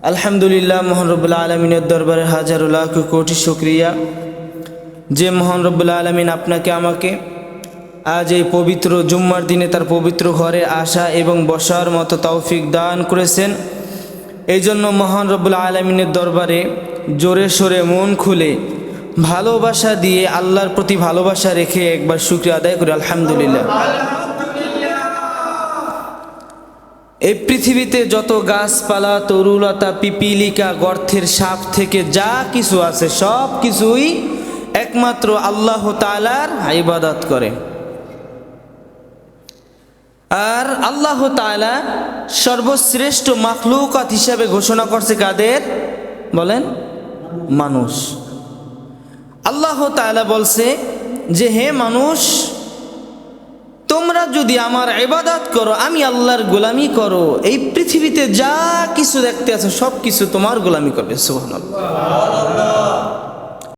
আলহামদুলিল্লাহ, মহান রব্বুল আলমিনের দরবারে হাজার লাখ কোটি শুকরিয়া যে মহান রব্বুল আলমিন আপনাকে আমাকে আজ এই পবিত্র জুম্মার দিনে তার পবিত্র ঘরে আসা এবং বসার মতো তৌফিক দান করেছেন। এই জন্য মহান রব্বুল আলমিনের দরবারে জোরে সোরে মন খুলে ভালোবাসা দিয়ে আল্লাহর প্রতি ভালোবাসা রেখে একবার শুকরিয়া আদায় করি আলহামদুলিল্লাহ। এই পৃথিবীতে যত গাছপালা, তরুলতা, পিপিলিকা, গর্তের সাপ থেকে যা কিছু আছে সব কিছুই একমাত্র আল্লাহ তাআলার ইবাদত করে। আর আল্লাহ তাআলা সর্বশ্রেষ্ঠ মাখলুকাত হিসাবে ঘোষণা করছে কাদের বলেন? মানুষ। আল্লাহ তাআলা বলছে যে হে মানুষ, তোমরা যদি আমার ইবাদত করো, আমি আল্লাহর গোলামি করো, এই পৃথিবীতে যা কিছু দেখতে আছে সব কিছু তোমার গোলামি করবে। সুবহানাল্লাহ।